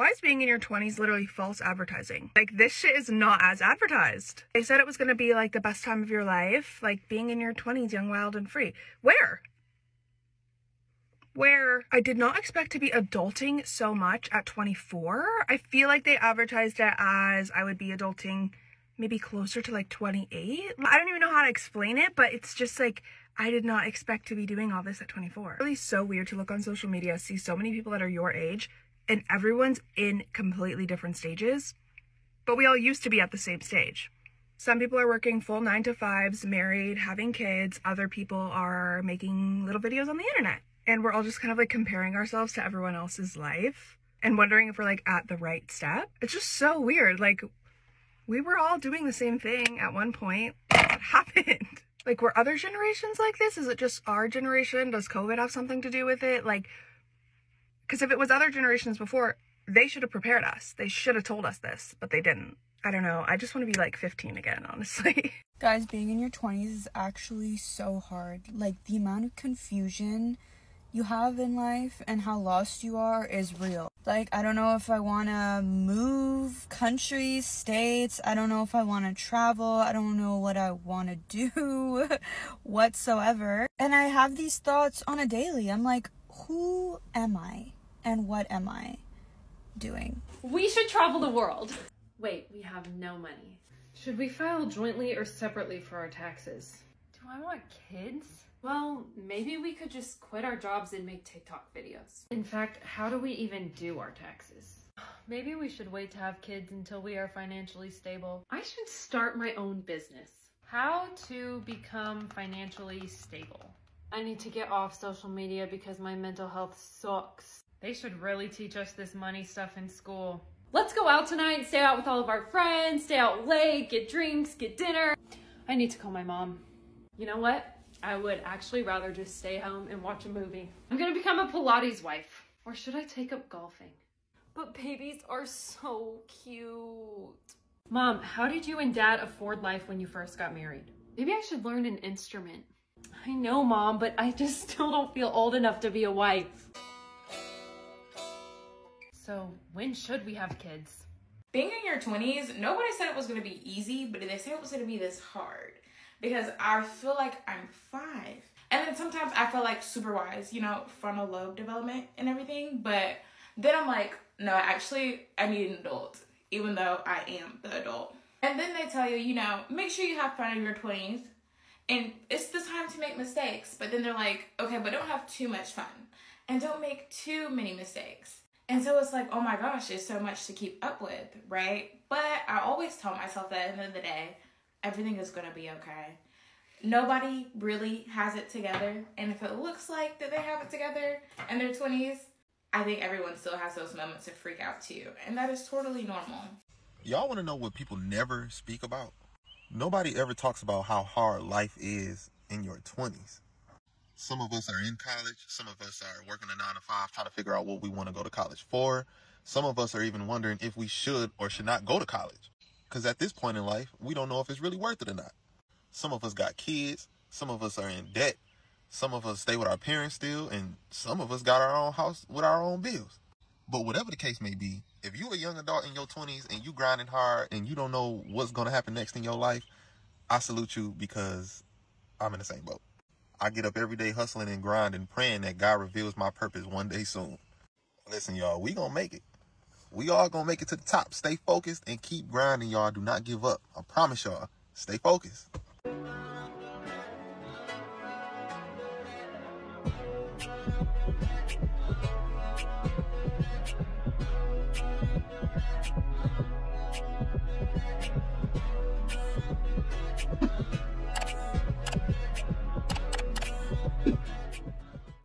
Why is being in your 20s literally false advertising? Like, this shit is not as advertised. They said it was gonna be like the best time of your life, like being in your 20s, young, wild, and free. Where? I did not expect to be adulting so much at 24. I feel like they advertised it as I would be adulting maybe closer to like 28. I don't even know how to explain it, but it's just like, I did not expect to be doing all this at 24. It's really so weird to look on social media, see so many people that are your age, and everyone's in completely different stages, but we all used to be at the same stage. Some people are working full 9-to-5s, married, having kids. Other people are making little videos on the internet. And we're all just kind of like comparing ourselves to everyone else's life and wondering if we're like at the right step. It's just so weird. Like, we were all doing the same thing at one point. What happened? Like, were other generations like this? Is it just our generation? Does COVID have something to do with it? Like, because if it was other generations before, they should have prepared us. They should have told us this, but they didn't. I don't know. I just want to be like 15 again, honestly. Guys, being in your 20s is actually so hard. Like, the amount of confusion you have in life and how lost you are is real. Like, I don't know if I want to move countries, states. I don't know if I want to travel. I don't know what I want to do whatsoever. And I have these thoughts on a daily. I'm like, who am I and what am I doing? We should travel the world. Wait, we have no money. Should we file jointly or separately for our taxes? Do I want kids? Well, maybe we could just quit our jobs and make TikTok videos. In fact, how do we even do our taxes? Maybe we should wait to have kids until we are financially stable. I should start my own business. How to become financially stable. I need to get off social media because my mental health sucks. They should really teach us this money stuff in school. Let's go out tonight, stay out with all of our friends, stay out late, get drinks, get dinner. I need to call my mom. You know what? I would actually rather just stay home and watch a movie. I'm gonna become a Pilates wife. Or should I take up golfing? But babies are so cute. Mom, how did you and Dad afford life when you first got married? Maybe I should learn an instrument. I know, Mom, but I just still don't feel old enough to be a wife. So when should we have kids? Being in your 20s, nobody said it was going to be easy, but they said it was going to be this hard. Because I feel like I'm 5. And then sometimes I feel like super wise, you know, frontal lobe development and everything. But then I'm like, no, actually, I need an adult, even though I am the adult. And then they tell you, you know, make sure you have fun in your 20s. And it's the time to make mistakes. But then they're like, okay, but don't have too much fun. And don't make too many mistakes. And so it's like, oh my gosh, there's so much to keep up with, right? But I always tell myself that at the end of the day, everything is going to be okay. Nobody really has it together. And if it looks like that they have it together in their 20s, I think everyone still has those moments of freak out too. And that is totally normal. Y'all want to know what people never speak about? Nobody ever talks about how hard life is in your 20s. Some of us are in college. Some of us are working a 9-to-5 trying to figure out what we want to go to college for. Some of us are even wondering if we should or should not go to college. Because at this point in life, we don't know if it's really worth it or not. Some of us got kids. Some of us are in debt. Some of us stay with our parents still. And some of us got our own house with our own bills. But whatever the case may be, if you're a young adult in your 20s and you grinding hard and you don't know what's going to happen next in your life, I salute you because I'm in the same boat. I get up every day hustling and grinding, praying that God reveals my purpose one day soon. Listen, y'all, we gonna make it. We all gonna make it to the top. Stay focused and keep grinding, y'all. Do not give up. I promise y'all. Stay focused.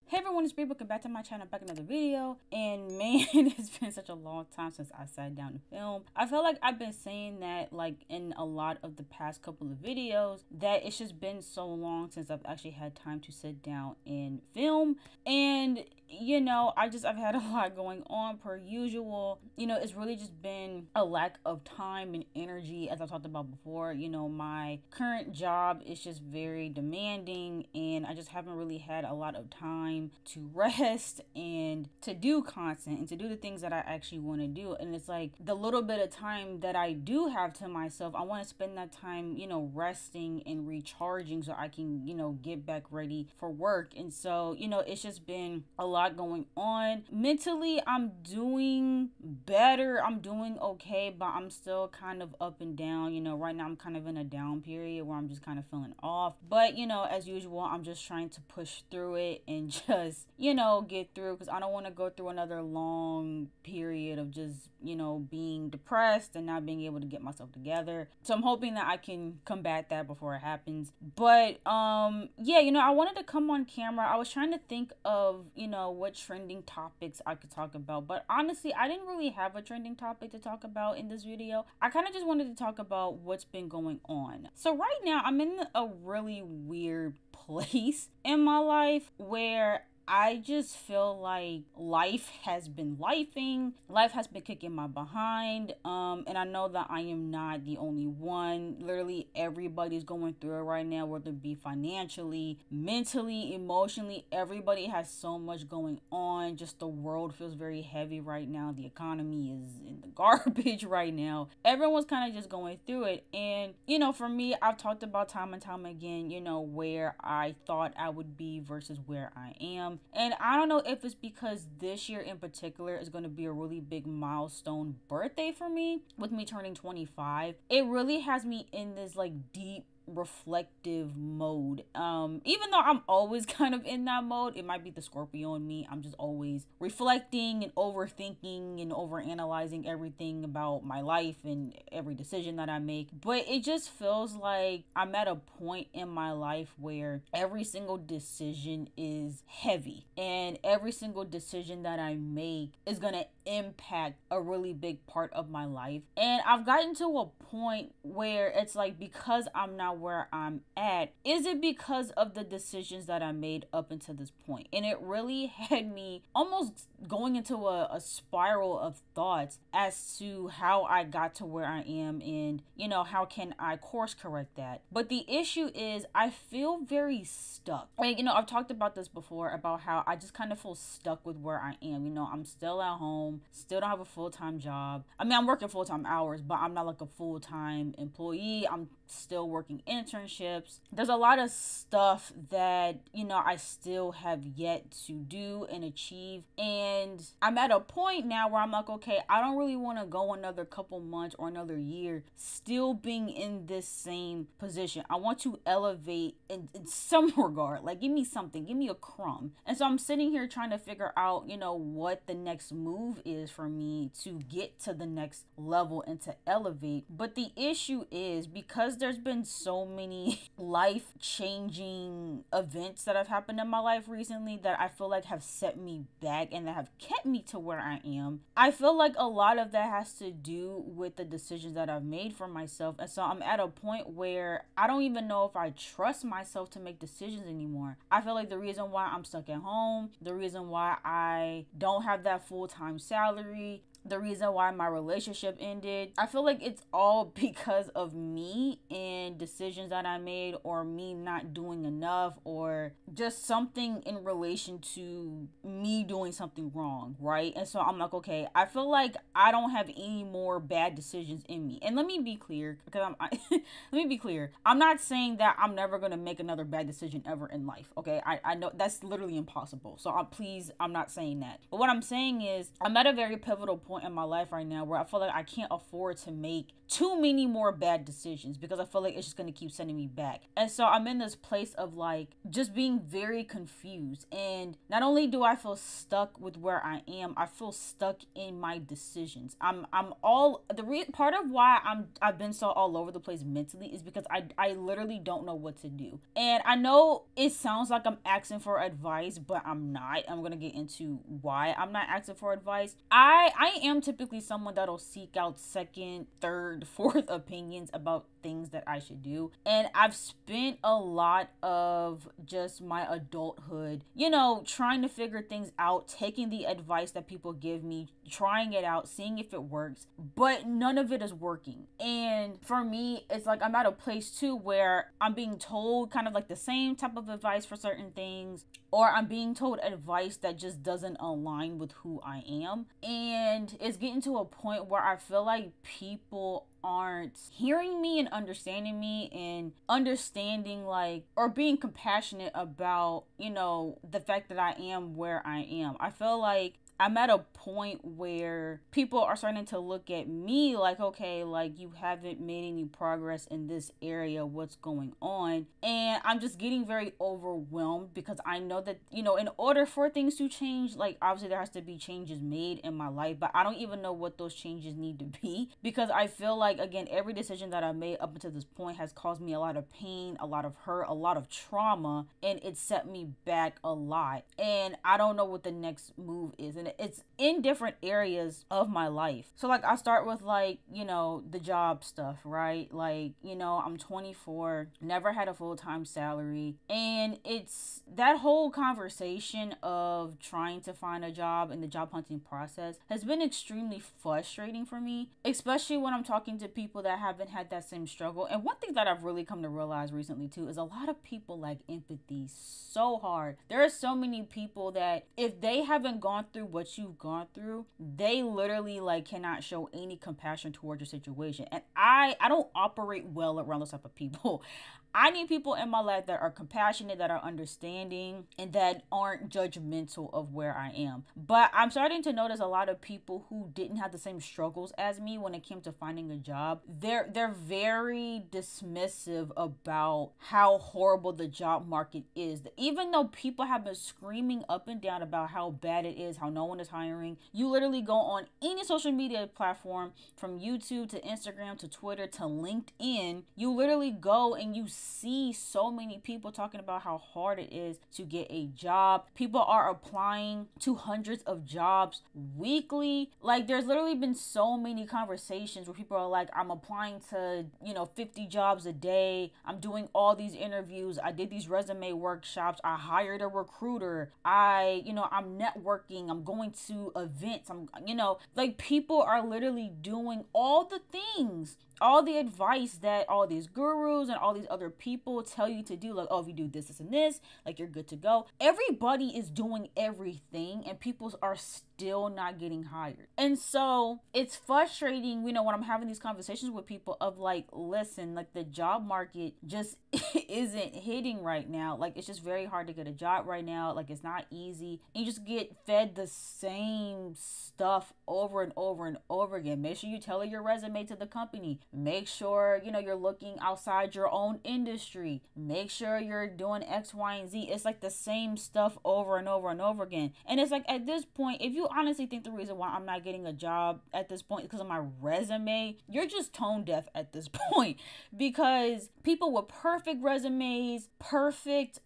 Hey everyone, it's Bree. Welcome back to my channel, back another video. And man, it's been such a long time since I sat down to film. I feel like I've been saying that like in a lot of the past couple of videos, that it's just been so long since I've actually had time to sit down and film. And you know, I've had a lot going on per usual. You know, it's really just been a lack of time and energy, as I talked about before. You know, my current job is just very demanding, and I just haven't really had a lot of time to rest and to do content and to do the things that I actually want to do. And it's like the little bit of time that I do have to myself, I want to spend that time, you know, resting and recharging so I can, you know, get back ready for work. And so, you know, it's just been a lot going on. Mentally, I'm doing better. I'm doing okay, but I'm still kind of up and down. You know, right now I'm kind of in a down period where I'm just kind of feeling off. But, you know, as usual, I'm just trying to push through it and just, you know, get through, because I don't want to go through another long period of just, you know, being depressed and not being able to get myself together. So I'm hoping that I can combat that before it happens. But yeah, you know, I wanted to come on camera. I was trying to think of, you know, what trending topics I could talk about, but honestly, I didn't really have a trending topic to talk about in this video. I kind of just wanted to talk about what's been going on. So right now I'm in a really weird place in my life where I just feel like life has been lifing. Life has been kicking my behind. And I know that I am not the only one. Literally everybody's going through it right now, whether it be financially, mentally, emotionally. Everybody has so much going on. Just the world feels very heavy right now. The economy is in the garbage right now. Everyone's kind of just going through it. And, you know, for me, I've talked about time and time again, you know, where I thought I would be versus where I am. And I don't know if it's because this year in particular is going to be a really big milestone birthday for me, with me turning 25. It really has me in this like deep reflective mode. Even though I'm always kind of in that mode, it might be the Scorpio in me. I'm just always reflecting and overthinking and overanalyzing everything about my life and every decision that I make. But it just feels like I'm at a point in my life where every single decision is heavy, and every single decision that I make is gonna impact a really big part of my life. And I've gotten to a point where it's like, because I'm not where I'm at, is it because of the decisions that I made up until this point? And it really had me almost going into a spiral of thoughts as to how I got to where I am, and, you know, how can I course correct that? But the issue is I feel very stuck. Like, you know, I've talked about this before, about how I just kind of feel stuck with where I am. You know, I'm still at home, still don't have a full-time job. I mean, I'm working full-time hours, but I'm not like a full-time employee. I'm still working internships. There's a lot of stuff that, you know, I still have yet to do and achieve. And I'm at a point now where I'm like, okay, I don't really want to go another couple months or another year still being in this same position. I want to elevate in some regard. Like, give me something, give me a crumb. And so I'm sitting here trying to figure out, you know, what the next move is for me to get to the next level and to elevate. But the issue is, because there's been so many life-changing events that have happened in my life recently that I feel like have set me back and that have kept me to where I am, I feel like a lot of that has to do with the decisions that I've made for myself. And so I'm at a point where I don't even know if I trust myself to make decisions anymore. I feel like the reason why I'm stuck at home, the reason why I don't have that full-time salary, the reason why my relationship ended, I feel like it's all because of me and decisions that I made, or me not doing enough, or just something in relation to me doing something wrong, right? And so I'm like, okay, I feel like I don't have any more bad decisions in me. And let me be clear, because let me be clear. I'm not saying that I'm never going to make another bad decision ever in life, okay? I know that's literally impossible. So I'm not saying that. But what I'm saying is, I'm at a very pivotal point in my life right now where I feel like I can't afford to make too many more bad decisions, because I feel like it's just going to keep sending me back. And so I'm in this place of like just being very confused. And not only do I feel stuck with where I am, I feel stuck in my decisions. Part of why I've been so all over the place mentally is because I literally don't know what to do. And I know it sounds like I'm asking for advice, but I'm not. I'm going to get into why I'm not asking for advice. I am typically someone that'll seek out second, third, fourth opinions about things that I should do. And I've spent a lot of just my adulthood, you know, trying to figure things out, taking the advice that people give me, trying it out, seeing if it works, but none of it is working. And for me, it's like I'm at a place too where I'm being told kind of like the same type of advice for certain things, or I'm being told advice that just doesn't align with who I am. And it's getting to a point where I feel like people aren't hearing me and understanding me, and understanding like, or being compassionate about, you know, the fact that I am where I am. I feel like I'm at a point where people are starting to look at me like, okay, like you haven't made any progress in this area. What's going on? And I'm just getting very overwhelmed, because I know that, you know, in order for things to change, like obviously there has to be changes made in my life, but I don't even know what those changes need to be, because I feel like, again, every decision that I made up until this point has caused me a lot of pain, a lot of hurt, a lot of trauma, and it set me back a lot. And I don't know what the next move is. And it's in different areas of my life. So like I start with like, you know, the job stuff, right? Like, you know, I'm 24, never had a full-time salary, and it's that whole conversation of trying to find a job and the job hunting process has been extremely frustrating for me, especially when I'm talking to people that haven't had that same struggle. And one thing that I've really come to realize recently too is a lot of people lack empathy so hard. There are so many people that if they haven't gone through what you've gone through, they literally like cannot show any compassion towards your situation. And I don't operate well around those type of people. I need people in my life that are compassionate, that are understanding, and that aren't judgmental of where I am. But I'm starting to notice a lot of people who didn't have the same struggles as me when it came to finding a job. They're very dismissive about how horrible the job market is. Even though people have been screaming up and down about how bad it is, how no one is hiring, you literally go on any social media platform, from YouTube to Instagram to Twitter to LinkedIn, you literally go and you see so many people talking about how hard it is to get a job. People are applying to hundreds of jobs weekly. Like there's literally been so many conversations where people are like, I'm applying to, you know, 50 jobs a day. I'm doing all these interviews. I did these resume workshops. I hired a recruiter. I'm networking. I'm going to events. Like people are literally doing all the things, all the advice that all these gurus and all these other people tell you to do. Like, oh, if you do this, this, and this, like you're good to go. Everybody is doing everything, and people are still not getting hired. And so it's frustrating, you know, when I'm having these conversations with people of like, listen, like the job market just isn't hitting right now. Like it's just very hard to get a job right now. Like it's not easy. And you just get fed the same stuff over and over and over again. Make sure you tailor your resume to the company. Make sure, you know, you're looking outside your own industry. Make sure you're doing X, Y, and Z. It's like the same stuff over and over and over again. And it's like at this point, if you honestly think the reason why I'm not getting a job at this point is because of my resume, you're just tone deaf at this point. Because people with perfect resumes, perfect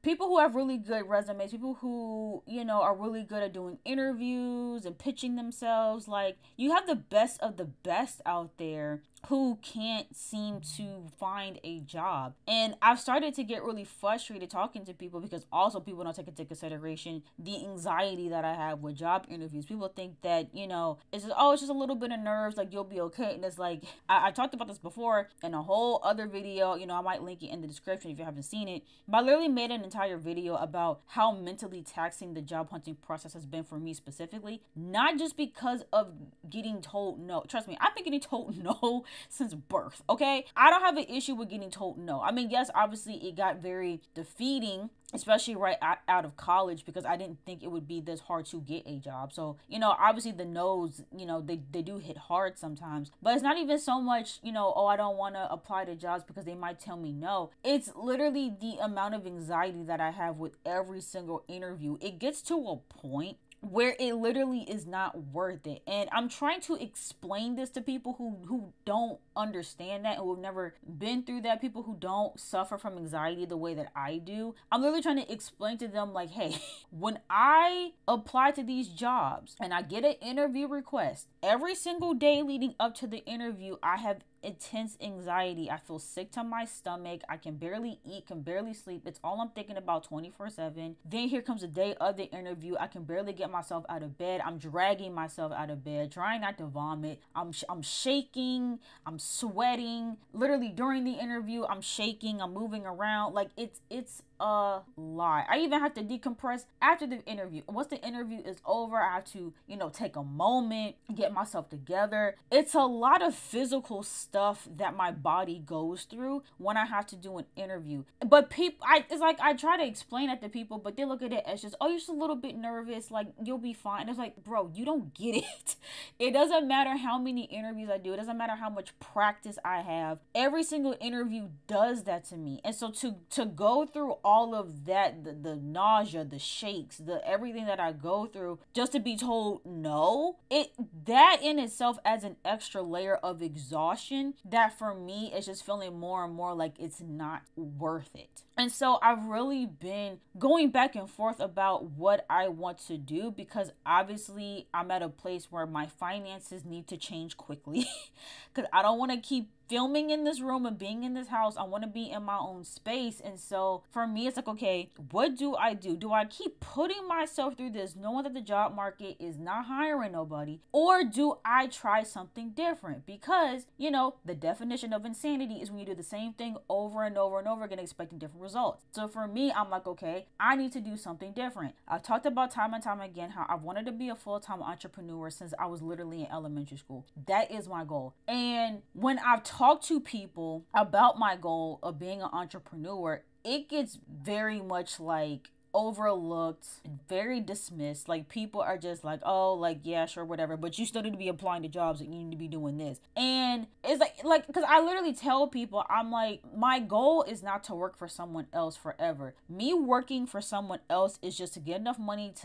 people who have really good resumes, people who, you know, are really good at doing interviews and pitching themselves, like you have the best of the best out there who can't seem to find a job. And I've started to get really frustrated talking to people, because also people don't take into consideration the anxiety that I have with job interviews. People think that, you know, it's just a little bit of nerves, like you'll be okay. And it's like, I talked about this before in a whole other video, you know, I might link it in the description if you haven't seen it, but I literally made an entire video about how mentally taxing the job hunting process has been for me specifically, not just because of getting told no. Trust me, I've been getting told no since birth, okay? I don't have an issue with getting told no. I mean, yes, obviously it got very defeating, especially right out of college, because I didn't think it would be this hard to get a job. So, you know, obviously the no's, you know, they do hit hard sometimes, but it's not even so much, you know, oh, I don't want to apply to jobs because they might tell me no. It's literally the amount of anxiety that I have with every single interview. It gets to a point where it literally is not worth it. And I'm trying to explain this to people who don't understand that, and who have never been through that, people who don't suffer from anxiety the way that I do. I'm literally trying to explain to them, like, hey, when I apply to these jobs and I get an interview request, every single day leading up to the interview, I have intense anxiety. I feel sick to my stomach. I can barely eat, can barely sleep. It's all I'm thinking about 24/7. Then here comes the day of the interview. I can barely get myself out of bed. I'm dragging myself out of bed, trying not to vomit. I'm shaking. I'm sweating. Literally during the interview, I'm shaking. I'm moving around. Like it's a lot. I even have to decompress after the interview. Once the interview is over, I have to, take a moment, get myself together. It's a lot of physical stuff that my body goes through when I have to do an interview. But it's like I try to explain it to people, but they look at it as just, oh, you're just a little bit nervous, like you'll be fine. And it's like, bro, you don't get it. It doesn't matter how many interviews I do. It doesn't matter how much practice I have. Every single interview does that to me. And so to go through all of that, the nausea, the shakes, the everything that I go through, just to be told no, that in itself adds an extra layer of exhaustion that for me is just feeling more and more like it's not worth it. And so I've really been going back and forth about what I want to do, because obviously I'm at a place where my finances need to change quickly because I don't want to keep filming in this room and being in this house. I want to be in my own space. And so for me, it's like, okay, what do I do? Do I keep putting myself through this knowing that the job market is not hiring nobody? Or do I try something different? Because, the definition of insanity is when you do the same thing over and over and over again, expecting different results. So for me, I'm like, okay, I need to do something different. I've talked about time and time again how I've wanted to be a full-time entrepreneur since I was literally in elementary school. That is my goal. And when I've talked to people about my goal of being an entrepreneur, it gets very much like overlooked, very dismissed. Like people are just like, oh, like, yeah, sure, whatever, but you still need to be applying to jobs and you need to be doing this. And it's like because I literally tell people, I'm like, my goal is not to work for someone else forever. Me working for someone else is just to get enough money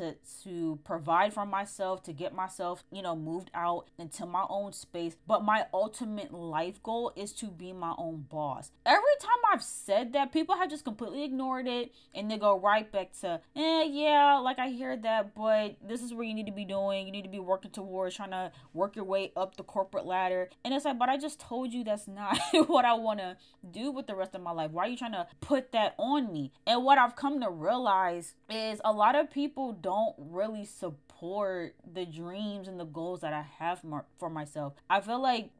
to provide for myself, to get myself, moved out into my own space. But my ultimate life goal is to be my own boss. Every time I've said that, people have just completely ignored it, and they go right back to, yeah, like I hear that, but this is where you need to be doing. You need to be working towards trying to work your way up the corporate ladder. And it's like, but I just told you that's not what I want to do with the rest of my life. Why are you trying to put that on me? And what I've come to realize is a lot of people don't really support the dreams and the goals that I have for myself. I feel like,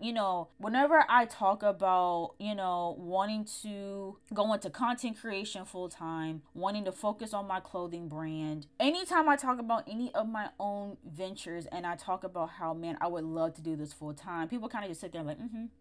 whenever I talk about, wanting to go into content creation full time, wanting to focus on my clothing brand, anytime I talk about any of my own ventures and I talk about how, man, I would love to do this full time, people kind of just sit there like,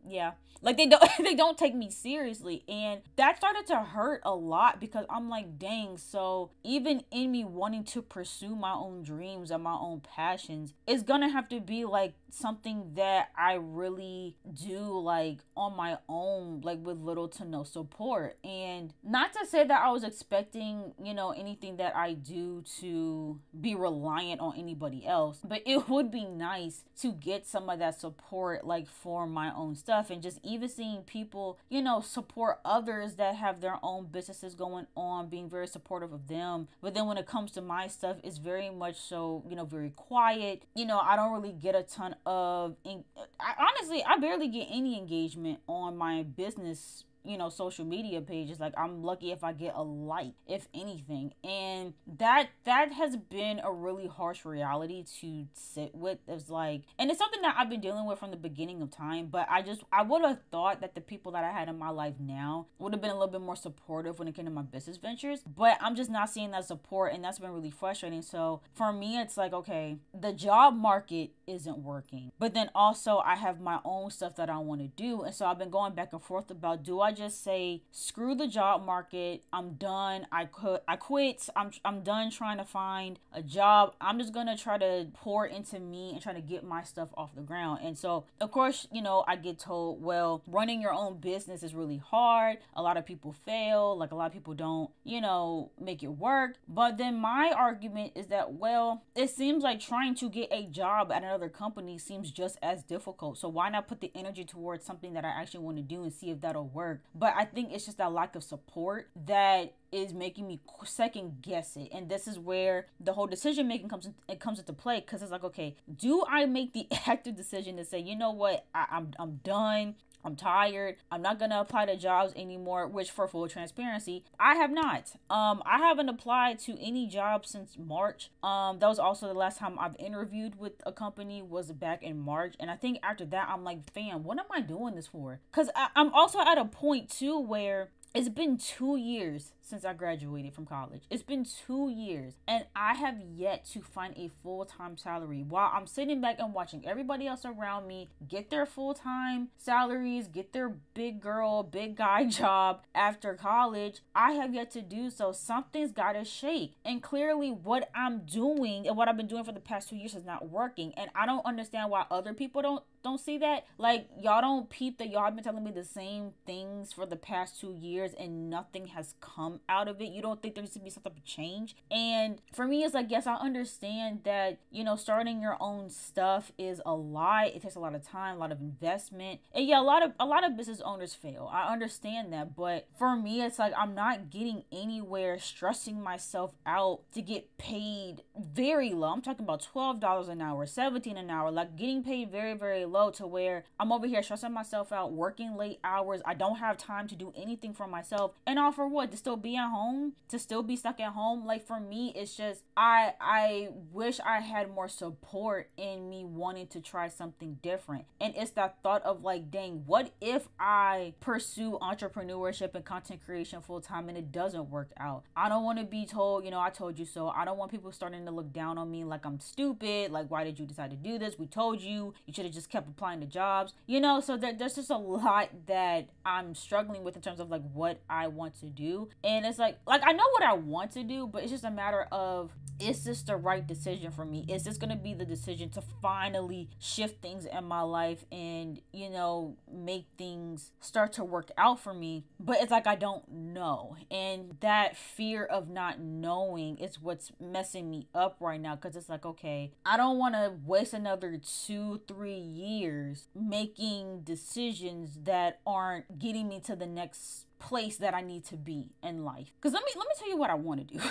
yeah. Like they don't take me seriously. And that started to hurt a lot because I'm like, dang, so even in me wanting to pursue my own dreams and my own passions, it's gonna have to be like something that I really do like on my own, like with little to no support. And not to say that I was expecting, anything that I do to be reliant on anybody else, but it would be nice to get some of that support like for my own stuff. And just even seeing people, support others that have their own businesses going on, being very supportive of them. But then when it comes to my stuff, it's very much so, very quiet. I don't really get a ton of, honestly, I barely get any engagement on my business social media pages. Like I'm lucky if I get a like, if anything. And that has been a really harsh reality to sit with. It's like, and it's something that I've been dealing with from the beginning of time, but I would have thought that the people that I had in my life now would have been a little bit more supportive when it came to my business ventures, but I'm just not seeing that support, and that's been really frustrating. So for me, it's like, okay, the job market isn't working, but then also I have my own stuff that I want to do. And so I've been going back and forth about, do I just say, screw the job market, I'm done, I quit, I'm done trying to find a job, I'm just gonna try to pour into me and try to get my stuff off the ground. And so of course, you know, I get told, well, running your own business is really hard, a lot of people fail, like a lot of people don't, you know, make it work. But then my argument is that, well, it seems like trying to get a job at another company seems just as difficult, so why not put the energy towards something that I actually want to do and see if that'll work. But I think it's just that lack of support that is making me second guess it. And this is where the whole decision making comes into play, because it's like, okay, do I make the active decision to say, you know what, I'm done, I'm tired, I'm not gonna apply to jobs anymore, which for full transparency, I have not. I haven't applied to any jobs since March. That was also the last time I've interviewed with a company, was back in March. And I think after that, I'm like, fam, what am I doing this for? Because I'm also at a point too where it's been 2 years since I graduated from college. It's been 2 years and I have yet to find a full-time salary. While I'm sitting back and watching everybody else around me get their full-time salaries, get their big girl, big guy job after college, I have yet to do so. Something's gotta shake. And clearly what I'm doing and what I've been doing for the past 2 years is not working. And I don't understand why other people don't see that. Like, y'all don't peep that y'all have been telling me the same things for the past 2 years and nothing has come out of it. You don't think there needs to be some type of change? And for me, it's like, yes, I understand that, you know, starting your own stuff is a lot. It takes a lot of time, a lot of investment. And yeah, a lot of business owners fail. I understand that. But for me, it's like, I'm not getting anywhere stressing myself out to get paid very low. I'm talking about $12 an hour, $17 an hour, like getting paid very, very low, to where I'm over here stressing myself out, working late hours. I don't have time to do anything for myself. And all for what? To still be at home? To still be stuck at home? Like, for me, it's just, I wish I had more support in me wanting to try something different. And it's that thought of like, dang, what if I pursue entrepreneurship and content creation full time and it doesn't work out? I don't want to be told, you know, I told you so. I don't want people starting to look down on me like I'm stupid. Like, why did you decide to do this? We told you. You should have just kept applying to jobs, you know. So there's just a lot that I'm struggling with in terms of like what I want to do. And it's like I know what I want to do, but it's just a matter of, is this the right decision for me? Is this going to be the decision to finally shift things in my life and, you know, make things start to work out for me? But it's like, I don't know. And that fear of not knowing is what's messing me up right now. Because it's like, okay, I don't want to waste another 2-3 years making decisions that aren't getting me to the next place that I need to be in life. Because let me tell you what I want to do.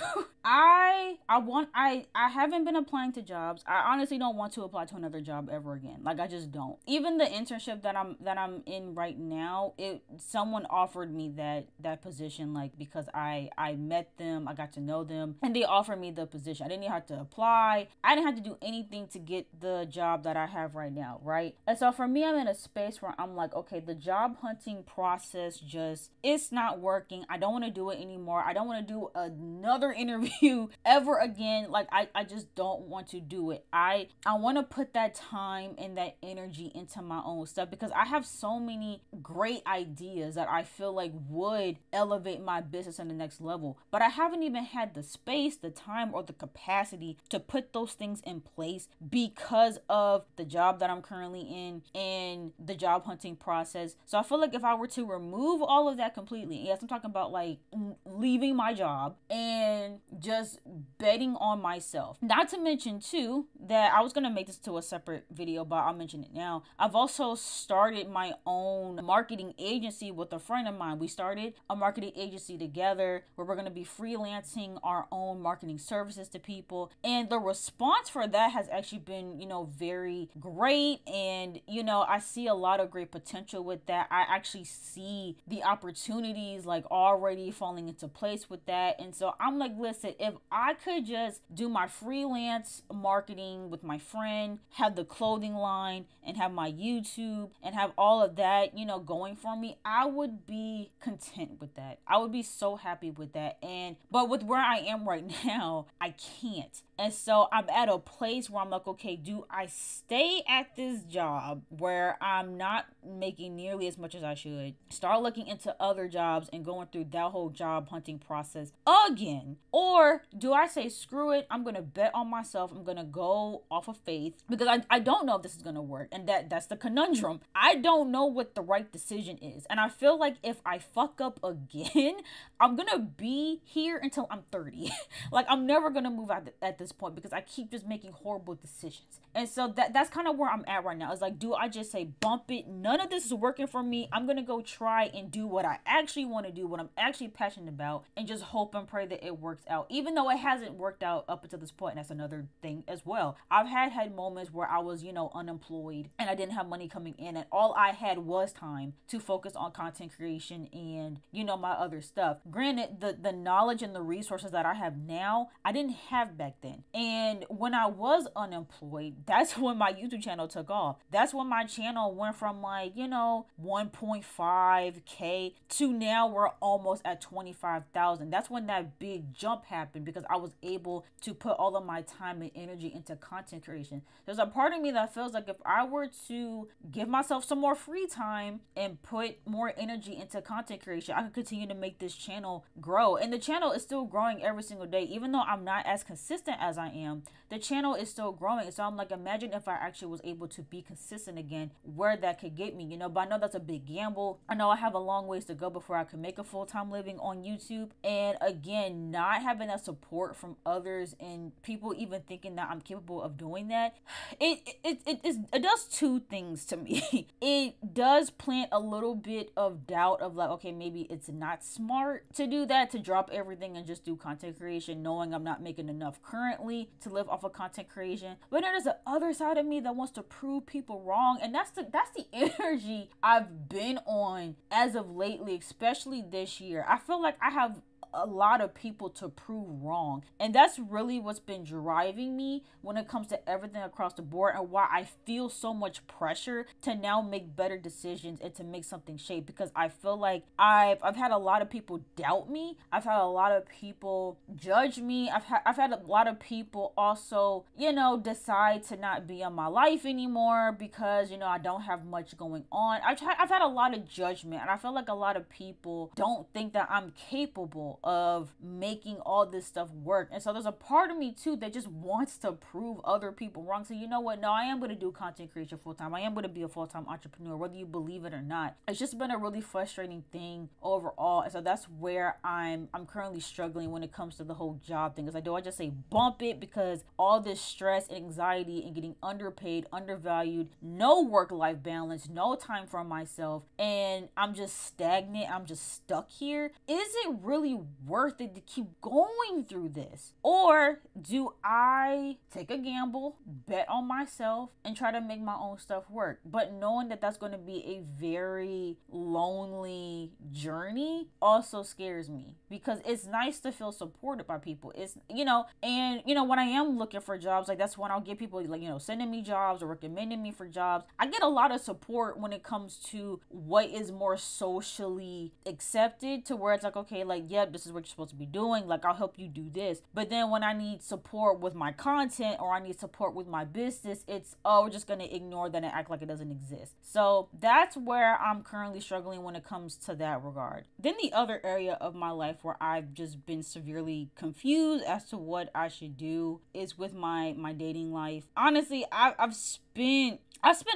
I haven't been applying to jobs. I honestly don't want to apply to another job ever again. Like, I just don't. Even the internship that I'm in right now, someone offered me that position, like, because I met them, I got to know them, and they offered me the position. I didn't even have to apply. I didn't have to do anything to get the job that I have right now, right? And so for me, I'm in a space where I'm like, okay, the job hunting process it's not working. I don't want to do it anymore. I don't want to do another interview ever again. Like, I just don't want to do it. I want to put that time and that energy into my own stuff, because I have so many great ideas that I feel like would elevate my business in the next level. But I haven't even had the space, the time, or the capacity to put those things in place because of the job that I'm currently in and the job hunting process. So I feel like if I were to remove all of that completely, yes, I'm talking about like leaving my job and just betting on myself. Not to mention too that I was gonna make this to a separate video, but I'll mention it now. I've also started my own marketing agency with a friend of mine. We started a marketing agency together where we're gonna be freelancing our own marketing services to people, and the response for that has actually been, you know, very great. And, you know, I see a lot of great potential with that. I actually see the opportunities like already falling into place with that. And so I'm like, listen, if I could just do my freelance marketing with my friend, have the clothing line, and have my YouTube, and have all of that, you know, going for me, I would be content with that. I would be so happy with that. But with where I am right now, I can't. And so I'm at a place where I'm like, okay, do I stay at this job where I'm not making nearly as much as I should, start looking into other jobs and going through that whole job hunting process again? Or do I say, screw it, I'm going to bet on myself, I'm going to go off of faith, because I don't know if this is going to work. And that's the conundrum. I don't know what the right decision is. And I feel like if I fuck up again, I'm going to be here until I'm 30. Like, I'm never going to move out at this point because I keep just making horrible decisions. And so that's kind of where I'm at right now. It's like, do I just say, bump it? None of this is working for me. I'm going to go try and do what I actually want to do, what I'm actually passionate about, and just hope and pray that it works out. Even though it hasn't worked out up until this point, and that's another thing as well. I've had moments where I was, unemployed and I didn't have money coming in, and all I had was time to focus on content creation and, my other stuff. Granted, the knowledge and the resources that I have now, I didn't have back then. And when I was unemployed, that's when my YouTube channel took off. That's when my channel went from 1.5K to now we're almost at 25,000. That's when that big jump happened, because I was able to put all of my time and energy into content creation. There's a part of me that feels like if I were to give myself some more free time and put more energy into content creation, I could continue to make this channel grow. And the channel is still growing every single day. Even though I'm not as consistent as I am, the channel is still growing. So I'm like, imagine if I actually was able to be consistent again, where that could get me, but I know that's a big gamble. I know I have a long ways to go before I can make a full-time living on YouTube. And again, not having that support from others and people even thinking that I'm capable of doing that, it does two things to me. It does plant a little bit of doubt of like, okay, maybe it's not smart to do that, to drop everything and just do content creation, knowing I'm not making enough currently to live off of content creation. But then there's the other side of me that wants to prove people wrong, and that's the energy I've been on as of lately, especially this year. I feel like I have a lot of people to prove wrong, and that's really what's been driving me when it comes to everything across the board, and why I feel so much pressure to now make better decisions and to make something shape, because I feel like I've had a lot of people doubt me. I've had a lot of people judge me. I've had a lot of people also decide to not be in my life anymore because I don't have much going on. I've had a lot of judgment, and I feel like a lot of people don't think that I'm capable of making all this stuff work. And so there's a part of me too that just wants to prove other people wrong. So you know what? No, I am going to do content creation full time. I am going to be a full-time entrepreneur, whether you believe it or not. It's just been a really frustrating thing overall. And so that's where I'm currently struggling when it comes to the whole job thing. Is like, do I just say bump it because all this stress and anxiety and getting underpaid, undervalued, no work-life balance, no time for myself, and I'm just stagnant, I'm just stuck here? Is it really worth it to keep going through this? Or do I take a gamble, bet on myself, and try to make my own stuff work? But knowing that that's going to be a very lonely journey also scares me, because it's nice to feel supported by people. It's, and when I am looking for jobs, like that's when I'll get people like, sending me jobs or recommending me for jobs. I get a lot of support when it comes to what is more socially accepted, to where it's like, okay, like, yep, this is what you're supposed to be doing. Like, I'll help you do this. But then when I need support with my content or I need support with my business, it's, oh, we're just going to ignore that and act like it doesn't exist. So that's where I'm currently struggling when it comes to that regard. Then the other area of my life where I've just been severely confused as to what I should do is with my dating life. Honestly, I've spent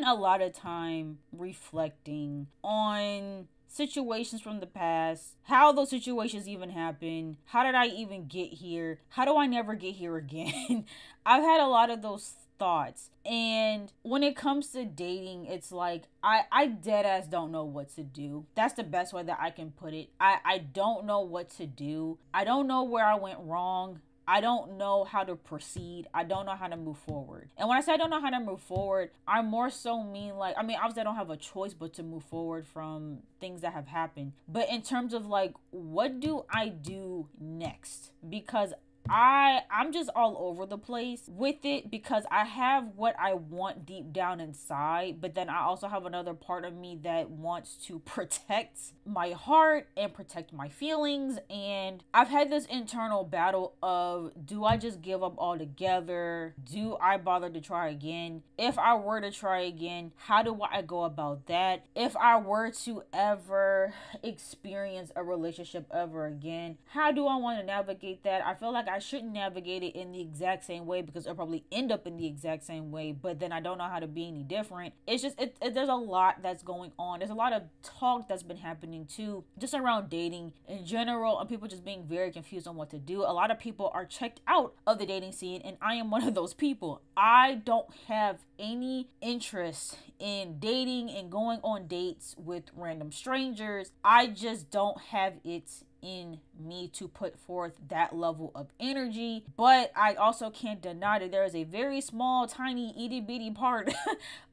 a lot of time reflecting on situations from the past, how those situations even happened, how did I even get here, how do I never get here again? I've had a lot of those thoughts, and when it comes to dating, it's like I dead ass don't know what to do. That's the best way that I can put it. I don't know what to do. I don't know where I went wrong. I don't know how to proceed. I don't know how to move forward. And when I say I don't know how to move forward, I more so mean like, obviously I don't have a choice but to move forward from things that have happened. But in terms of like, what do I do next? Because I'm just all over the place with it because I have what I want deep down inside, but then I also have another part of me that wants to protect my heart and protect my feelings. And I've had this internal battle of, do I just give up altogether? Do I bother to try again? If I were to try again, how do I go about that? If I were to ever experience a relationship ever again, how do I want to navigate that? I feel like I shouldn't navigate it in the exact same way because it'll probably end up in the exact same way, but then I don't know how to be any different. It's just, there's a lot that's going on. There's a lot of talk that's been happening too, just around dating in general, and people just being very confused on what to do. A lot of people are checked out of the dating scene, and I am one of those people. I don't have any interest in dating and going on dates with random strangers. I just don't have it in me to put forth that level of energy. But I also can't deny that there is a very small, tiny, itty bitty part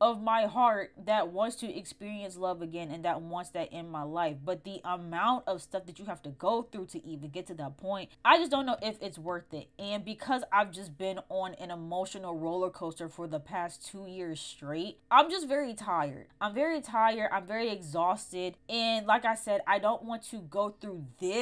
of my heart that wants to experience love again and that wants that in my life. But the amount of stuff that you have to go through to even get to that point, I just don't know if it's worth it. And because I've just been on an emotional roller coaster for the past 2 years straight, I'm just very tired. I'm very tired. I'm very exhausted. And like I said, I don't want to go through this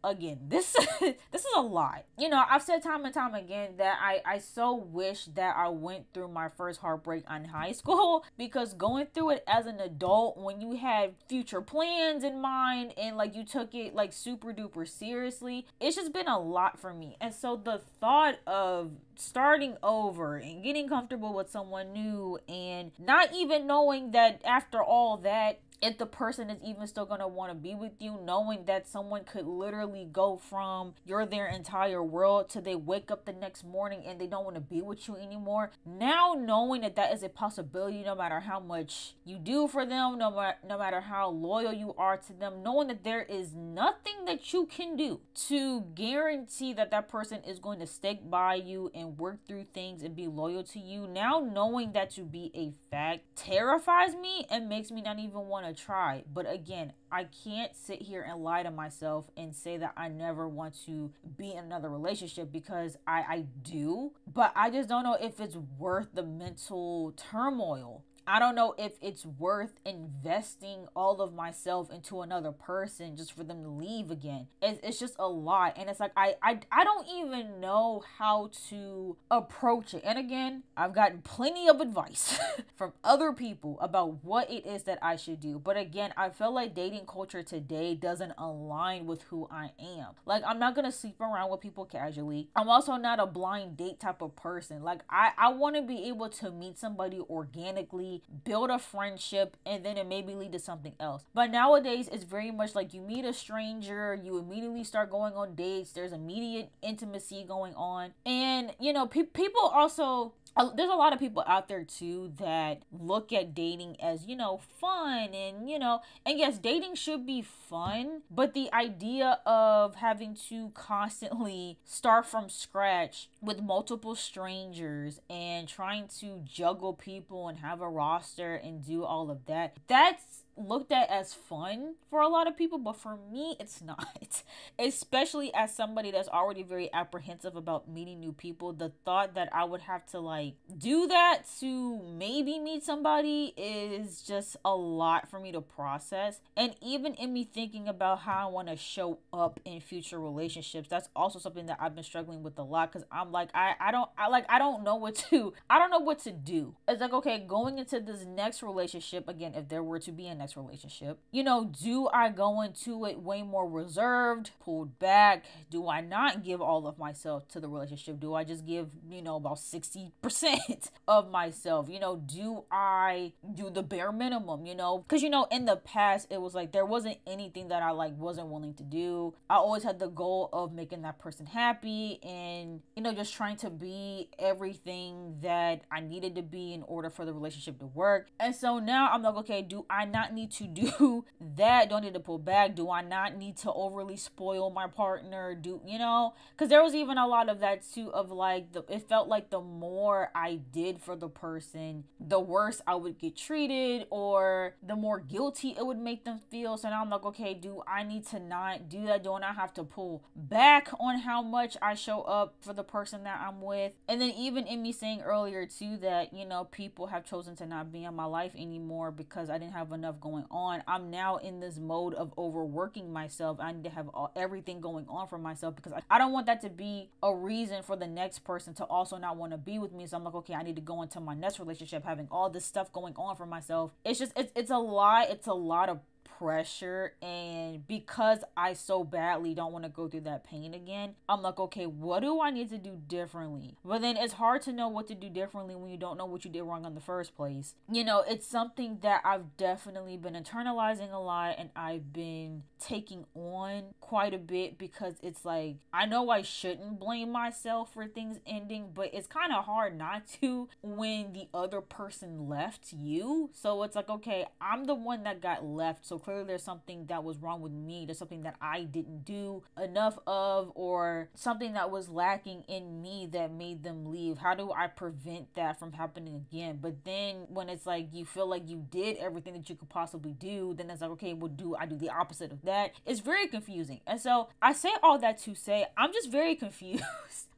again. This is a lot. You know, I've said time and time again that I so wish that I went through my first heartbreak in high school, because going through it as an adult when you had future plans in mind and like you took it like super duper seriously, it's just been a lot for me. And so the thought of starting over and getting comfortable with someone new and not even knowing that after all that, if the person is even still going to want to be with you, knowing that someone could literally go from you're their entire world to they wake up the next morning and they don't want to be with you anymore. Now knowing that that is a possibility, no matter how much you do for them, no matter how loyal you are to them, knowing that there is nothing that you can do to guarantee that that person is going to stick by you and work through things and be loyal to you. Now knowing that to be a fact terrifies me and makes me not even want to try. But again, I can't sit here and lie to myself and say that I never want to be in another relationship, because I do, but I just don't know if it's worth the mental turmoil. I don't know if it's worth investing all of myself into another person just for them to leave again. It's just a lot. And it's like, I don't even know how to approach it. And again, I've gotten plenty of advice from other people about what it is that I should do. But again, I feel like dating culture today doesn't align with who I am. Like, I'm not going to sleep around with people casually. I'm also not a blind date type of person. Like, I want to be able to meet somebody organically, build a friendship, and then it maybe lead to something else. But nowadays it's very much like you meet a stranger, you immediately start going on dates, there's immediate intimacy going on. And you know, people also, there's a lot of people out there too that look at dating as, you know, fun, and you know, and yes, dating should be fun, but the idea of having to constantly start from scratch with multiple strangers and trying to juggle people and have a roster and do all of that, that's looked at as fun for a lot of people, but for me it's not. Especially as somebody that's already very apprehensive about meeting new people, the thought that I would have to like do that to maybe meet somebody is just a lot for me to process. And even in me thinking about how I want to show up in future relationships, that's also something that I've been struggling with a lot, because I'm like, I don't know what to do. It's like, okay, going into this next relationship, again, if there were to be a next relationship, you know, do I go into it way more reserved, pulled back? Do I not give all of myself to the relationship? Do I just give, you know, about 60% of myself? You know, do I do the bare minimum, you know? Because, you know, in the past, it was like there wasn't anything that I like wasn't willing to do. I always had the goal of making that person happy and, you know, just trying to be everything that I needed to be in order for the relationship to work. And so now I'm like, okay, do I not not need to do that? Do I need to pull back? Do I not need to overly spoil my partner? Because there was even a lot of that too, of like, it felt like the more I did for the person, the worse I would get treated, or the more guilty it would make them feel. So now I'm like, okay, do I need to not do that? Do I not have to pull back on how much I show up for the person that I'm with? And then even in me saying earlier too that, people have chosen to not be in my life anymore because I didn't have enough going on. I'm now in this mode of overworking myself. I need to have everything going on for myself because I don't want that to be a reason for the next person to also not want to be with me. So I'm like, okay, I need to go into my next relationship having all this stuff going on for myself. It's just, it's a lot. It's a lot of pressure, and because I so badly don't want to go through that pain again, I'm like, okay, what do I need to do differently? But then it's hard to know what to do differently when you don't know what you did wrong in the first place. It's something that I've definitely been internalizing a lot, and I've been taking on quite a bit, because it's like, I know I shouldn't blame myself for things ending, but it's kind of hard not to when the other person left you. So it's like, okay, I'm the one that got left, so clearly there's something that was wrong with me. There's something that I didn't do enough of, or something that was lacking in me that made them leave. How do I prevent that from happening again? But then when it's like you feel like you did everything that you could possibly do, then it's like, okay, well, do I do the opposite of that? It's very confusing. And so I say all that to say I'm just very confused.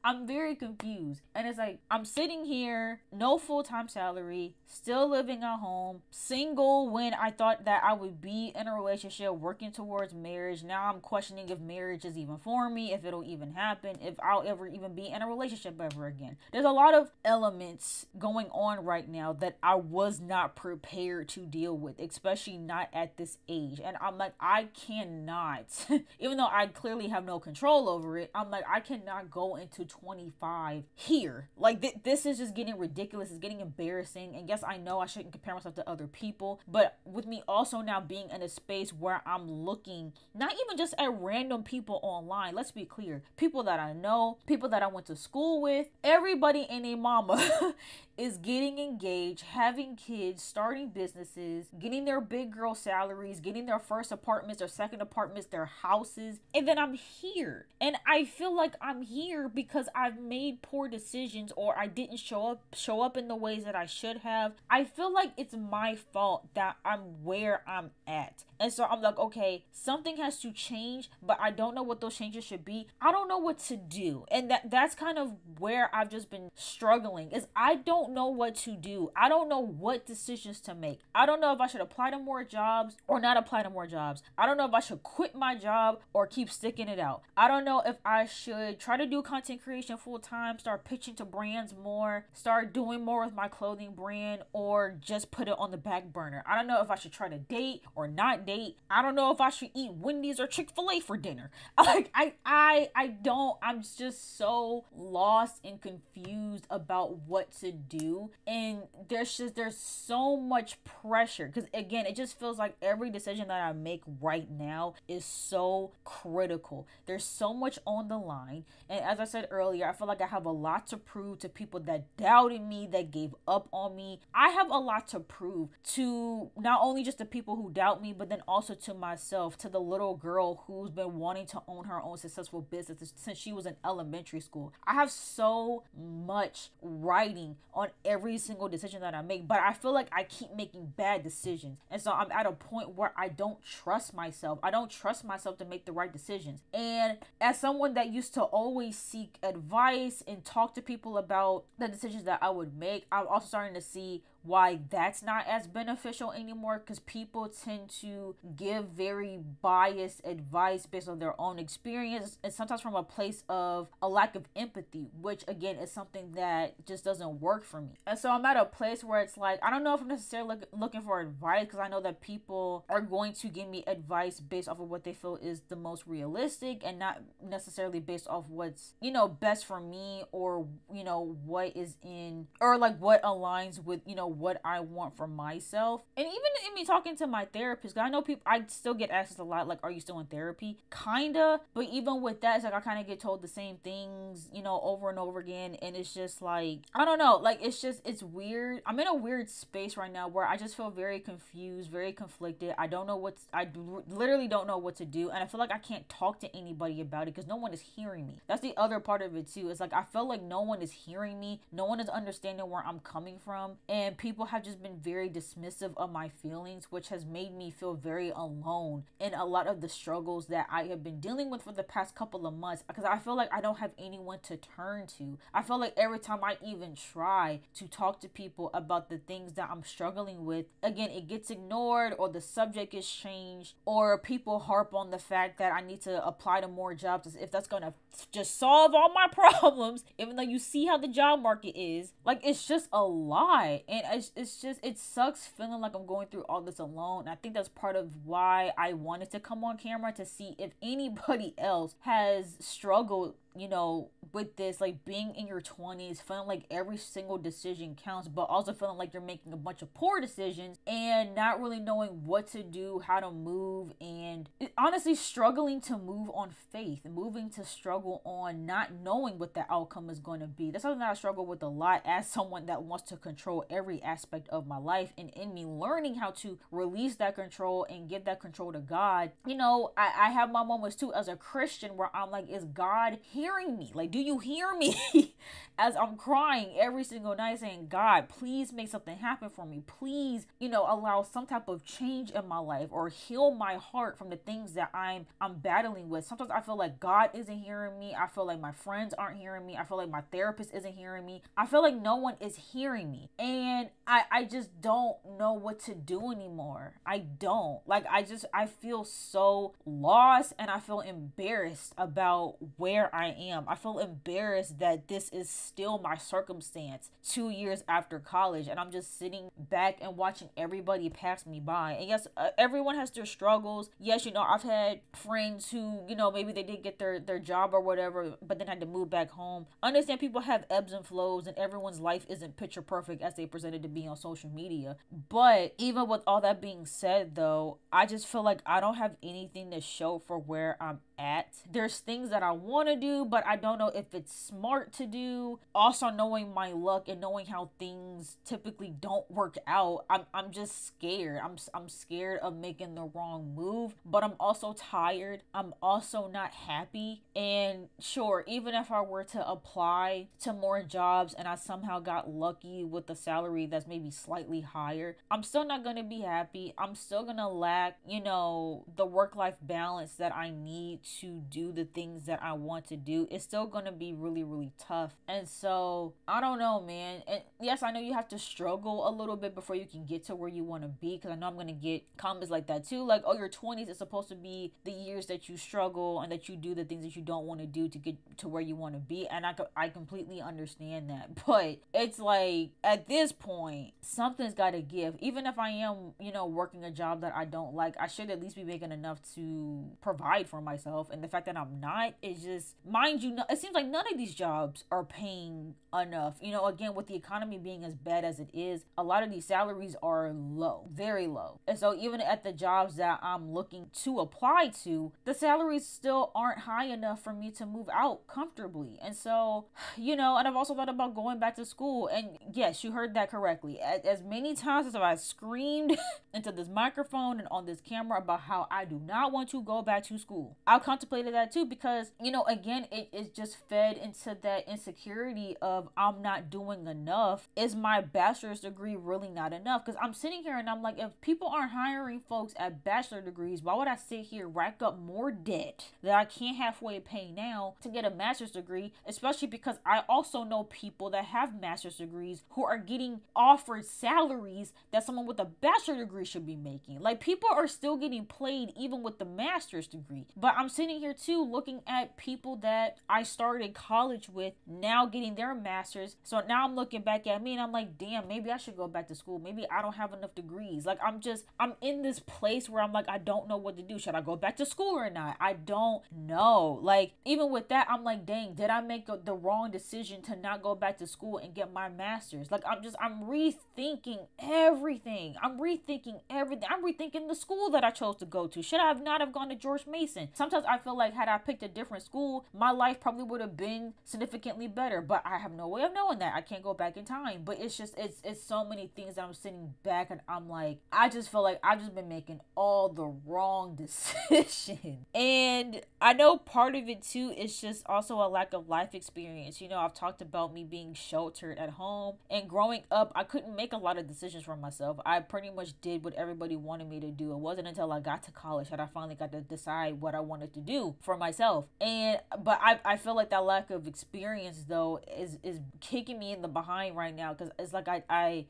I'm very confused. And it's like, I'm sitting here, no full-time salary, still living at home, single when I thought that I would be in a relationship, working towards marriage. Now I'm questioning if marriage is even for me, if it'll even happen, if I'll ever even be in a relationship ever again. There's a lot of elements going on right now that I was not prepared to deal with, especially not at this age. And I'm like, I cannot, even though I clearly have no control over it, I'm like, I cannot go into 25 here. Like, this is just getting ridiculous. It's getting embarrassing. And yes, I know I shouldn't compare myself to other people, but with me also now being in a space where I'm looking not even just at random people online, let's be clear, people that I know, people that I went to school with, everybody and their mama is getting engaged, having kids, starting businesses, getting their big girl salaries, getting their first apartments, their second apartments, their houses. And then I'm here. And I feel like I'm here because I've made poor decisions, or I didn't show up in the ways that I should have. I feel like it's my fault that I'm where I'm at. And so I'm like, okay, something has to change, but I don't know what those changes should be. I don't know what to do. And that's kind of where I've just been struggling, is I don't know what to do. I don't know what decisions to make. I don't know if I should apply to more jobs or not apply to more jobs. I don't know if I should quit my job or keep sticking it out. I don't know if I should try to do content creation full time, start pitching to brands more, start doing more with my clothing brand, or just put it on the back burner. I don't know if I should try to date or not date. I don't know if I should eat Wendy's or Chick-fil-A for dinner. Like, I'm just so lost and confused about what to do. And there's so much pressure, because again, it just feels like every decision that I make right now is so critical. There's so much on the line. And as I said earlier, I feel like I have a lot to prove to people that doubted me, that gave up on me. I have a lot to prove to not only just the people who doubt me, but then also to myself, to the little girl who's been wanting to own her own successful business since she was in elementary school. I have so much writing on every single decision that I make, but I feel like I keep making bad decisions. And so I'm at a point where I don't trust myself. I don't trust myself to make the right decisions. And as someone that used to always seek advice and talk to people about the decisions that I would make, I'm also starting to see why that's not as beneficial anymore, because people tend to give very biased advice based on their own experience, and sometimes from a place of a lack of empathy, which again is something that just doesn't work for me. And so I'm at a place where it's like, I don't know if I'm necessarily looking for advice, because I know that people are going to give me advice based off of what they feel is the most realistic, and not necessarily based off what's, best for me, or what is in, or like what aligns with, what I want for myself. And even in me talking to my therapist, 'cause I know people, I still get asked a lot, like, are you still in therapy? Kinda. But even with that, it's like I kind of get told the same things, you know, over and over again. And it's just like, I don't know, like, it's weird. I'm in a weird space right now where I just feel very confused, very conflicted. I literally don't know what to do. And I feel like I can't talk to anybody about it because no one is hearing me. That's the other part of it too. It's like I feel like no one is hearing me. No one is understanding where I'm coming from. And people have just been very dismissive of my feelings, which has made me feel very alone in a lot of the struggles that I have been dealing with for the past couple of months, because I feel like I don't have anyone to turn to. I feel like every time I even try to talk to people about the things that I'm struggling with, again, it gets ignored, or the subject is changed, or people harp on the fact that I need to apply to more jobs as if that's gonna just solve all my problems, even though you see how the job market is. Like, it's just a lie. And it sucks feeling like I'm going through all this alone. I think that's part of why I wanted to come on camera, to see if anybody else has struggled, you know, with this, like being in your 20s, feeling like every single decision counts, but also feeling like you're making a bunch of poor decisions and not really knowing what to do, how to move, and honestly struggling to move on faith, moving to struggle on not knowing what the outcome is going to be. That's something that I struggle with a lot as someone that wants to control every aspect of my life, and in me learning how to release that control and give that control to God. You know, I have my moments too as a Christian where I'm like, is God hearing me? Like, do you hear me? As I'm crying every single night saying, God, please make something happen for me. Please, you know, allow some type of change in my life, or heal my heart from the things that I'm battling with. Sometimes I feel like God isn't hearing me. I feel like my friends aren't hearing me. I feel like my therapist isn't hearing me. I feel like no one is hearing me. And I just don't know what to do anymore. I don't. Like, I feel so lost, and I feel embarrassed about where I am. I feel embarrassed that this is still my circumstance 2 years after college, and I'm just sitting back and watching everybody pass me by. And yes, everyone has their struggles. Yes, you know, I've had friends who, you know, maybe they did get their job or whatever, but then had to move back home. I understand people have ebbs and flows, and everyone's life isn't picture perfect as they presented to be on social media. But even with all that being said, though, I just feel like I don't have anything to show for where I'm at. There's things that I want to do, but I don't know if it's smart to do. Also, knowing my luck and knowing how things typically don't work out, I'm just scared. I'm scared of making the wrong move, but I'm also tired. I'm also not happy. And sure, even if I were to apply to more jobs and I somehow got lucky with a salary that's maybe slightly higher, I'm still not going to be happy. I'm still going to lack, you know, the work-life balance that I need to do the things that I want to do. It's still going to be really, really tough. And so I don't know, man. And yes, I know you have to struggle a little bit before you can get to where you want to be, because I know I'm going to get comments like that too, like, oh, your 20s is supposed to be the years that you struggle and that you do the things that you don't want to do to get to where you want to be. And I completely understand that, but it's like, at this point, something's got to give. Even if I am, you know, working a job that I don't like, I should at least be making enough to provide for myself. And the fact that I'm not is just, mind you, it seems like none of these jobs are paying enough. You know, again, with the economy being as bad as it is, a lot of these salaries are low, very low. And so even at the jobs that I'm looking to apply to, the salaries still aren't high enough for me to move out comfortably. And so, you know, and I've also thought about going back to school. And yes, you heard that correctly. As many times as I've screamed into this microphone and on this camera about how I do not want to go back to school, I've contemplated that too, because, you know, again, it is just fed into that insecurity of I'm not doing enough. Is my bachelor's degree really not enough? Because I'm sitting here and I'm like, if people aren't hiring folks at bachelor degrees, why would I sit here, rack up more debt that I can't halfway pay now to get a master's degree? Especially because I also know people that have master's degrees who are getting offered salaries that someone with a bachelor degree should be making. Like, people are still getting played even with the master's degree. But I'm sitting here too looking at people that I started college with now getting their masters. So now I'm looking back at me and I'm like, damn, maybe I should go back to school. Maybe I don't have enough degrees. Like, I'm in this place where I'm like, I don't know what to do. Should I go back to school or not? I don't know. Like, even with that, I'm like, dang, did I make the wrong decision to not go back to school and get my master's? Like, I'm rethinking everything. I'm rethinking everything. I'm rethinking the school that I chose to go to. Should I not have gone to George Mason? Sometimes I feel like had I picked a different school, my life probably would have been significantly better, but I have no way of knowing that. I can't go back in time. But it's just, it's so many things that I'm sitting back and I'm like, I just feel like I've just been making all the wrong decisions. And I know part of it too is just also a lack of life experience. You know, I've talked about me being sheltered at home, and growing up, I couldn't make a lot of decisions for myself. I pretty much did what everybody wanted me to do. It wasn't until I got to college that I finally got to decide what I wanted to do for myself. But I feel like that lack of experience though is kicking me in the behind right now, because it's like I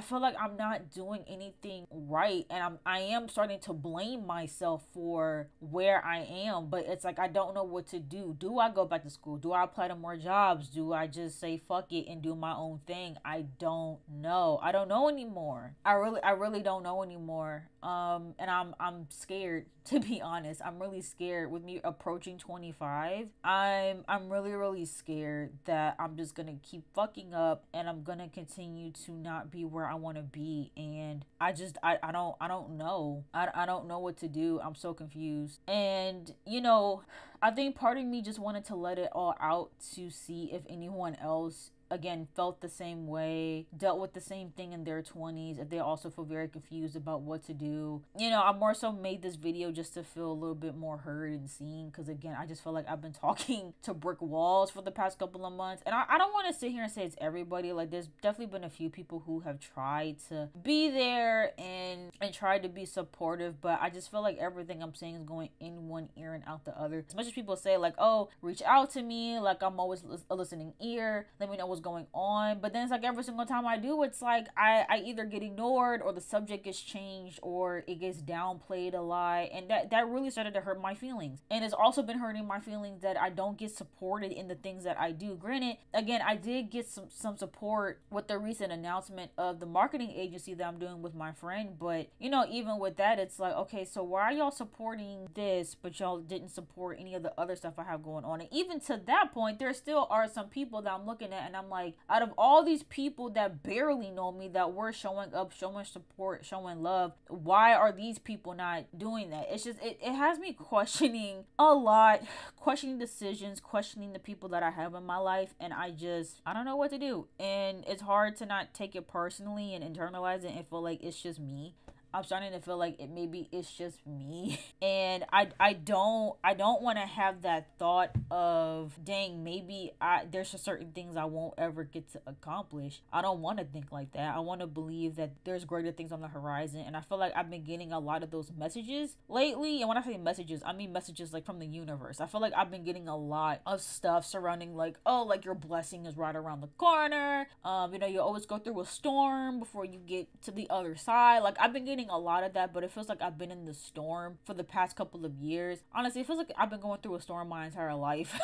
feel like I'm not doing anything right, and I am starting to blame myself for where I am. But it's like I don't know what to do. Do I go back to school? Do I apply to more jobs? Do I just say fuck it and do my own thing? I don't know. I don't know anymore. I really don't know anymore. And I'm scared, to be honest. I'm really scared with me approaching 25. I'm really scared that I'm just gonna keep fucking up and I'm gonna continue to not be where I want to be. And I don't know. I don't know what to do. I'm so confused. And you know, I think part of me just wanted to let it all out to see if anyone else again felt the same way, dealt with the same thing in their 20s, if they also feel very confused about what to do. You know, I more so made this video just to feel a little bit more heard and seen, because again, I just feel like I've been talking to brick walls for the past couple of months. And I don't want to sit here and say it's everybody. Like, there's definitely been a few people who have tried to be there and tried to be supportive, but I just feel like everything I'm saying is going in one ear and out the other. As much as people say like, oh, reach out to me, like I'm always a listening ear, let me know what's going on, but then it's like every single time I do, it's like I either get ignored, or the subject gets changed, or it gets downplayed a lot, and that really started to hurt my feelings. And it's also been hurting my feelings that I don't get supported in the things that I do. Granted, again, I did get some support with the recent announcement of the marketing agency that I'm doing with my friend, but you know, even with that, it's like, okay, so why are y'all supporting this but y'all didn't support any of the other stuff I have going on? And even to that point, there still are some people that I'm looking at and I'm like, out of all these people that barely know me, that were showing up, showing support, showing love, why are these people not doing that? It's just, it has me questioning a lot, questioning decisions, questioning the people that I have in my life, and I don't know what to do. And it's hard to not take it personally and internalize it and feel like it's just me. I'm starting to feel like maybe it's just me. And I don't want to have that thought of, dang, maybe there's just certain things I won't ever get to accomplish. I don't want to think like that. I want to believe that there's greater things on the horizon. And I feel like I've been getting a lot of those messages lately. And when I say messages, I mean messages like from the universe. I feel like I've been getting a lot of stuff surrounding like, oh, like your blessing is right around the corner. You know, you always go through a storm before you get to the other side. Like, I've been getting a lot of that, but it feels like I've been in the storm for the past couple of years. Honestly, it feels like I've been going through a storm my entire life,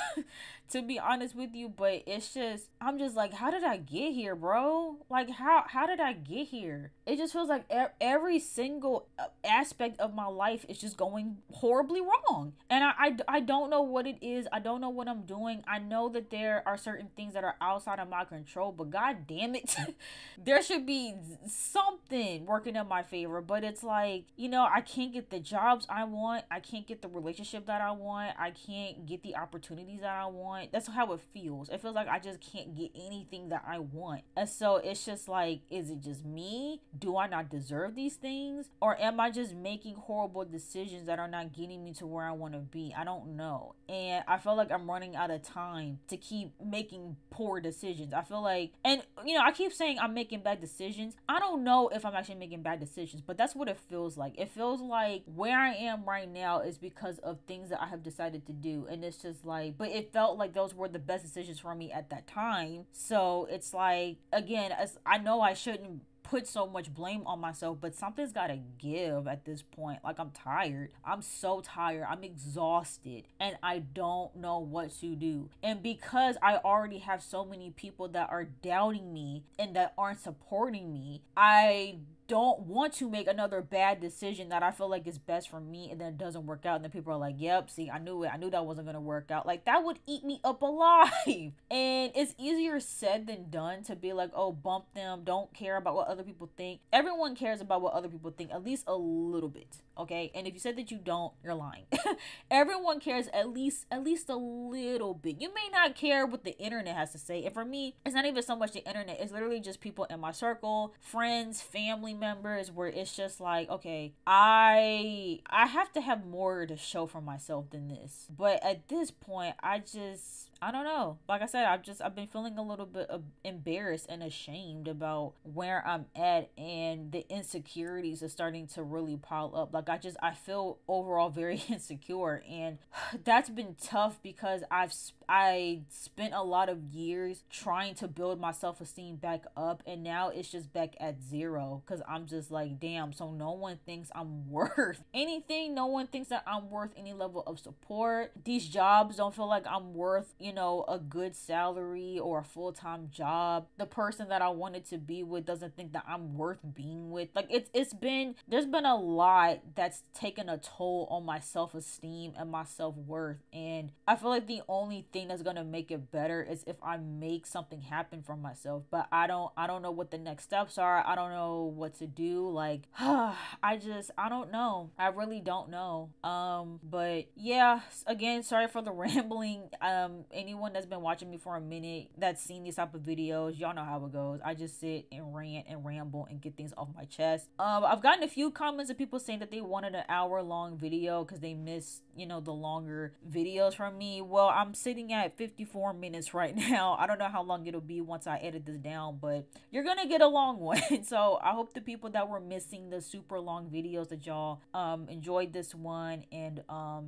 to be honest with you. But it's just, I'm just like, how did I get here, bro? Like, how did I get here? It just feels like every single aspect of my life is just going horribly wrong. And I don't know what it is. I don't know what I'm doing. I know that there are certain things that are outside of my control, but god damn it, there should be something working in my favor. But it's like, you know, I can't get the jobs I want. I can't get the relationship that I want. I can't get the opportunities that I want. That's how it feels. It feels like I just can't get anything that I want. And so it's just like, is it just me? Do I not deserve these things? Or am I just making horrible decisions that are not getting me to where I want to be? I don't know. And I feel like I'm running out of time to keep making poor decisions. I feel like, and you know, I keep saying I'm making bad decisions. I don't know if I'm actually making bad decisions, but that's what it feels like. It feels like where I am right now is because of things that I have decided to do. And it's just like, but it felt like those were the best decisions for me at that time. So it's like, again, as I know I shouldn't put so much blame on myself, but something's gotta give at this point. Like, I'm tired. I'm so tired. I'm exhausted, and I don't know what to do. And because I already have so many people that are doubting me and that aren't supporting me, I don't want to make another bad decision that I feel like is best for me, and then it doesn't work out, and then people are like, yep, see, I knew it. I knew that wasn't gonna work out. Like, that would eat me up alive. And it's easier said than done to be like, oh, bump them, don't care about what other people think. Everyone cares about what other people think, at least a little bit, okay? And if you said that you don't, you're lying. Everyone cares at least a little bit. You may not care what the internet has to say, and for me, it's not even so much the internet. It's literally just people in my circle, friends, family members, where it's just like, okay, I have to have more to show for myself than this. But at this point, I don't know. Like I said, I've been feeling a little bit embarrassed and ashamed about where I'm at, and the insecurities are starting to really pile up. Like, I feel overall very insecure, and that's been tough because I spent a lot of years trying to build my self-esteem back up, and now it's just back at zero because I'm just like, damn, so no one thinks I'm worth anything. No one thinks that I'm worth any level of support. These jobs don't feel like I'm worth, a good salary or a full-time job. The person that I wanted to be with doesn't think that I'm worth being with. Like, there's been a lot that's taken a toll on my self-esteem and my self-worth, and I feel like the only thing that's gonna make it better is if I make something happen for myself. But I don't know what the next steps are. I don't know what to do. Like, I don't know. I really don't know. But yeah, again, sorry for the rambling. Anyone that's been watching me for a minute that's seen these type of videos, y'all know how it goes. I just sit and rant and ramble and get things off my chest. I've gotten a few comments of people saying that they wanted an hour-long video because they missed, the longer videos from me. Well, I'm sitting at 54 minutes right now. I don't know how long it'll be once I edit this down, but you're gonna get a long one. So I hope the people that were missing the super long videos that y'all enjoyed this one. And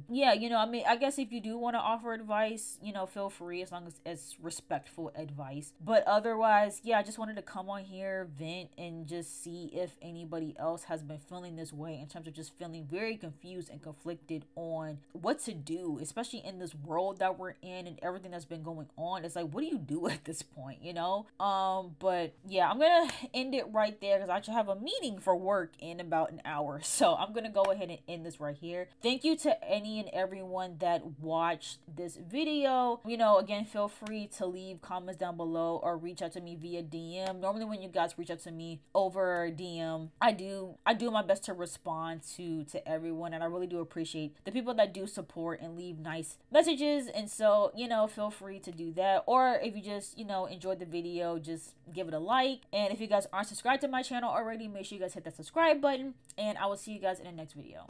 yeah, I guess if you do want to offer advice, feel free, as long as it's respectful advice. But otherwise, yeah, I just wanted to come on here, vent, and just see if anybody else has been feeling this way, in terms of just feeling very confused and conflicted on what to do, especially in this world that we're in and everything that's been going on. It's like, what do you do at this point, But yeah, I'm gonna end it right there because I actually have a meeting for work in about an hour. So I'm gonna go ahead and end this right here. Thank you to any and everyone that watched this video. Again, feel free to leave comments down below or reach out to me via DM. Normally when you guys reach out to me over DM, I do my best to respond to everyone, and I really do appreciate the people that do support and leave nice messages. And so, feel free to do that. Or if you just, enjoyed the video, just give it a like. And if you guys aren't subscribed to my channel already, make sure you guys hit that subscribe button, and I will see you guys in the next video.